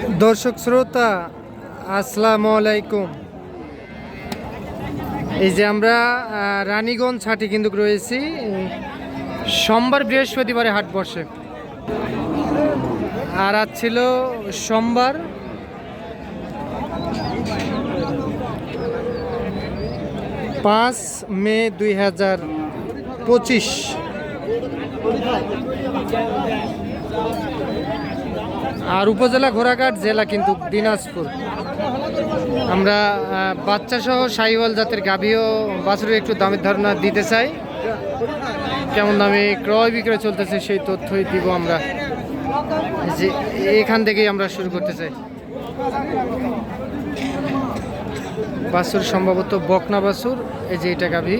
দর্শক শ্রোতা আসসালামু আলাইকুম। এই যে আমরা রানীগঞ্জ হাটে কিন্তু রয়েছি। সোমবার বৃহস্পতিবারে হাট বসে, আর আজ ছিল সোমবার। পাঁচ মে 2025। আর উপজেলা ঘোড়াঘাট, জেলা কিন্তু দিনাজপুর। আমরা বাচ্চা সহ শাহিওয়াল জাতের গাভী ও বাছুরের একটু দামের ধারণা দিতে চাই। কেমন দামে ক্রয় বিক্রয় চলতেছে সেই তথ্যই দিব আমরা। যে এখান থেকেই আমরা শুরু করতে চাই। বাছুর সম্ভবত বকনা বাছুর। এই যে এটা গাভী।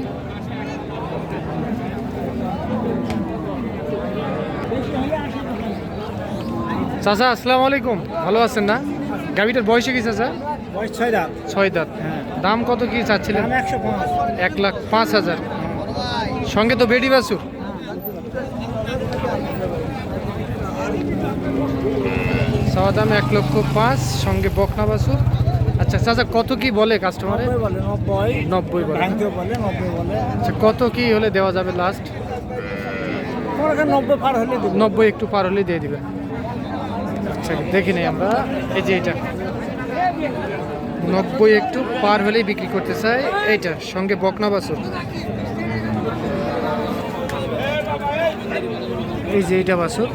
চাচা আসসালামু আলাইকুম, ভালো আছেন না? গাভীটার বয়সে কি চাচা? বয়স 6 দাঁত। 6 দাঁত। দাম কত কি চাচ্ছিলেন? 1,05,000। সঙ্গে তো বেডি বাছুর। চাওয়া দাম 1,05,000, সঙ্গে বকনা বাছুর। আচ্ছা চাচা, কত কি বলে কাস্টমারে? 90 বলে। আচ্ছা, কত কি হলে দেওয়া যাবে লাস্ট? 90 একটু পার হলে দিয়ে দিবেন। আচ্ছা দেখি নেই আমরা। এই যে এটা 90 একটু পার হলেই বিক্রি করতে চাই। এইটা সঙ্গে বকনা বাছুর। এই যে এইটা বাছুর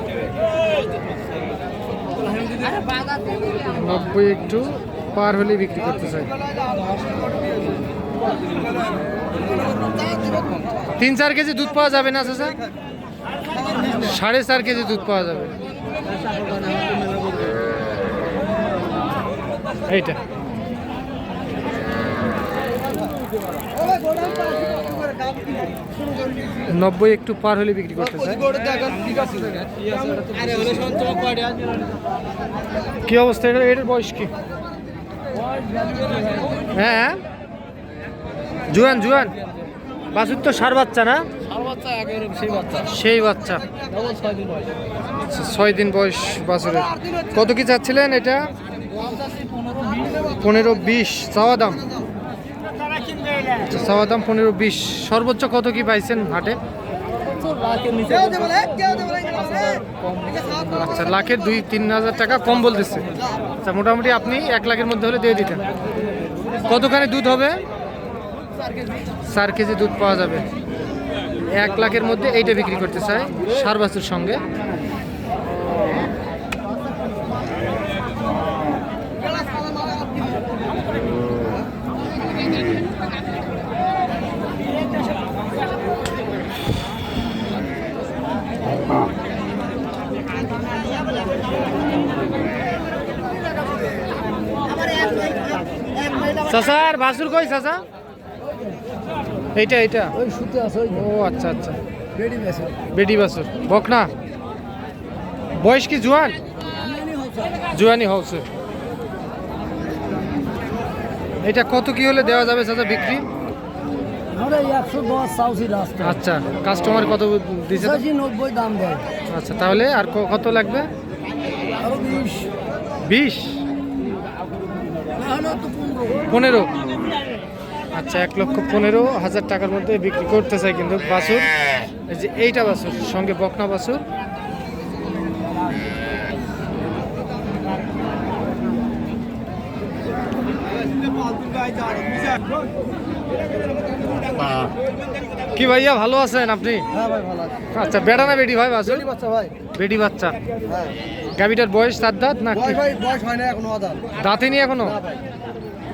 90 একটু পার হলেই বিক্রি করতে চাই। 3-4 কেজি দুধ পাওয়া যাবে না চাচা? 4.5 কেজি দুধ পাওয়া যাবে। এইটা 90 একটু পার হলে বিক্রি করতে চাই। কি অবস্থা এটার বয়স কি? হ্যাঁ জুয়ান জুয়ান বাছুর তো সার বাচ্চা না? সেই বাচ্চা 6 দিন বয়স বাছুরের। কত কি চাচ্ছিলেন এটা? 15-20 চাওয়া দাম। চাওয়া দাম 15-20। সর্বোচ্চ কত কি পাইছেন হাটে? আচ্ছা, লাখের 2-3 হাজার টাকা কম বলতেছে। আচ্ছা, মোটামুটি আপনি 1 লাখের মধ্যে হলে দিয়ে দিতেন। কতখানি দুধ হবে? 4 কেজি দুধ পাওয়া যাবে। 1 লাখের মধ্যে এইটা বিক্রি করতে চাই সার বাছুর সঙ্গে। চাচার বাছুর কই চাচা? এইটা এইটা ও আচ্ছা আচ্ছা, বেডি বাছুর বকনা। বয়স কি জুয়ান? জুয়ানি হচ্ছে। এটা কত কি হলে দেওয়া যাবে চাচা বিক্রি? 110 আচ্ছা, কাস্টমার কত দিচ্ছে? 90 দাম দেয়। আচ্ছা, তাহলে আর কত লাগবে? 20? 15? আচ্ছা, 1,15,000 টাকার মধ্যে বিক্রি করতে চাই কিন্তু বাছুর। এই যে এইটা বাছুর সঙ্গে বকনা বাছুর। কি ভাইয়া ভালো আছেন আপনি? হ্যাঁ ভাই ভালো আছে। আচ্ছা, বেড়া না বেডি ভাই বাছুর? বাচ্চা ভাই। বেডি বাচ্চা। হ্যাঁ। গাভিটার বয়স 7 দাঁত না? বয়স হয় না এখনো আদান। দাঁতেনি এখনো? না ভাই।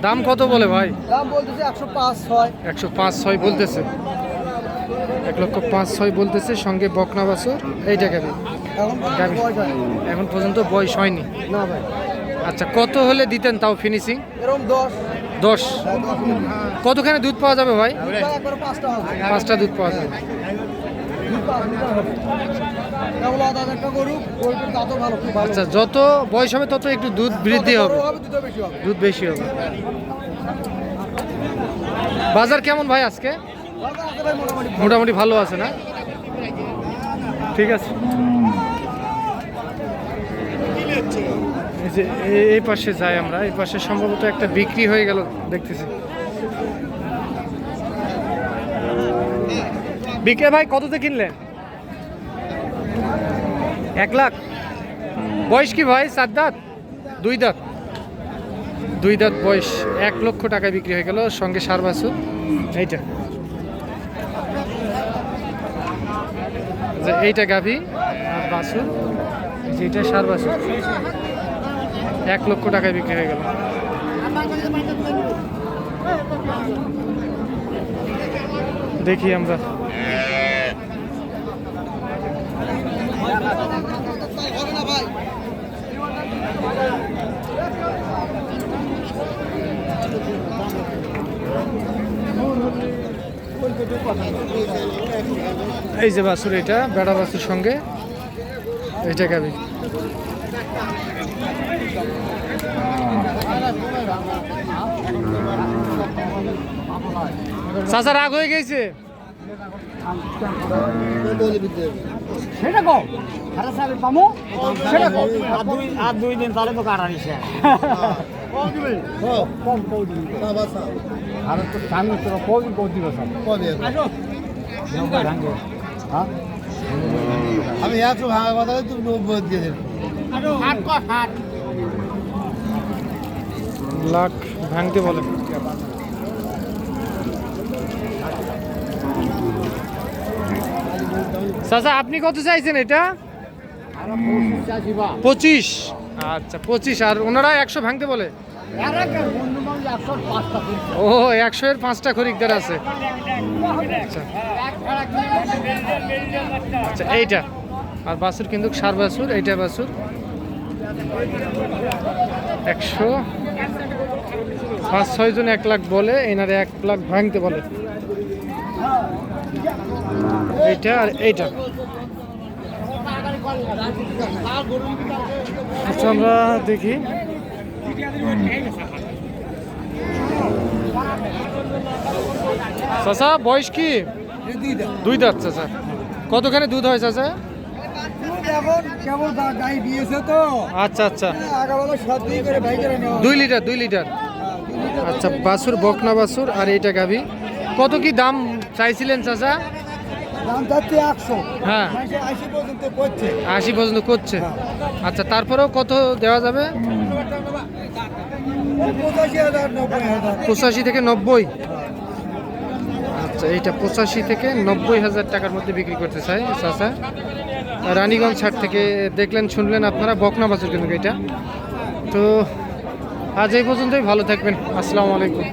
দাম কত বলে ভাই? দাম বলতেছে 105-6। 105-6 বলতেছে। 1,05,6 বলতেছে, সঙ্গে বকনা বাছুর। এইটা গাভি গাভি এখন পর্যন্ত বয়স হয়নি না ভাই। আচ্ছা, কত হলে দিতেন তাও ফিনিশিং? এরকম 10। 10? কতখানি দুধ পাওয়া যাবে ভাই? 5টা দুধ পাওয়া যাবে। আচ্ছা, যত বয়স হবে তত একটু দুধ বৃদ্ধি হবে, দুধ বেশি হবে। বাজার কেমন ভাই আজকে? মোটামুটি ভালো আছে না? ঠিক আছে। এই যে এই পাশে যাই আমরা, এই পাশে সম্ভবত একটা বিক্রি হয়ে গেল দেখতেছি। বিকে ভাই কততে কিনলেন? 1 লাখ। বয়স কি ভাই? 4 দাঁত? 2 দাঁত? 2 দাঁত বয়স, 1 লক্ষ টাকায় বিক্রি হয়ে গেল, সঙ্গে সার বাছুর। এইটা যে এইটা গাভী আর বাছুর, এইটা সার বাছুর, 1 লক্ষ টাকায় বিক্রি হয়ে গেল। দেখি আমরা এই যে বাছুর, এটা বেড়া বাছুর সঙ্গে এইটা গাবি। চাচা রাগ হয়ে গেছে? সেটা কম সারা সালে পামো, সেটা কম। আর 2 দিন তাহলে তো কাটা নিছে। কম কৌদি আর তো সামনে তোরা কবি কৌদি বসা কবি হ্যাঁ আমি 100 ভাঙা কথা তুমি 90 দিয়ে দেব। লাখ ভাঙতে বলে। চাচা আপনি কত চাইছেন এটা? 25। আচ্ছা 25, আর ওনারা 100 ভাঙতে বলে। ও 100 এর 5টা খরিদ্দার আছে। আচ্ছা আচ্ছা, এইটা আর বাছুর কিন্তু সার বাছুর, এইটা বাছুর 100, 5-6 জন 1 লাখ বলে, এনারে 1 লাখ ভাঙতে বলে। এইটা আর এইটা। আচ্ছা আমরা দেখি চাচা বয়স কি? 2 দাঁত চাচা। কতখানি দুধ হয় চাচা? এখন কেবল গাই দিয়েছে তো। আচ্ছা আচ্ছা, আগাবেলা সব দিয়ে করে ভাই করে নেওয়া 2 লিটার 2 লিটার। আচ্ছা বাছুর, বকনা বাছুর, আর এইটা গাভী। কত কি দাম চাইছিলেন চাচা? দাম যাচ্ছে 100। হ্যাঁ 80 পর্যন্ত করছে। 80 পর্যন্ত করছে। আচ্ছা তারপরেও কত দেওয়া যাবে? 85,000 90,000। 85 থেকে 90। আচ্ছা এইটা 85 থেকে 90,000 টাকার মধ্যে বিক্রি করতে চাই চাচা। রানীগঞ্জ হাট থেকে দেখলেন শুনলেন আপনারা, বকনা বাছুর কিন্তু এটা। তো আজ এই পর্যন্তই, ভালো থাকবেন, আসসালামু আলাইকুম।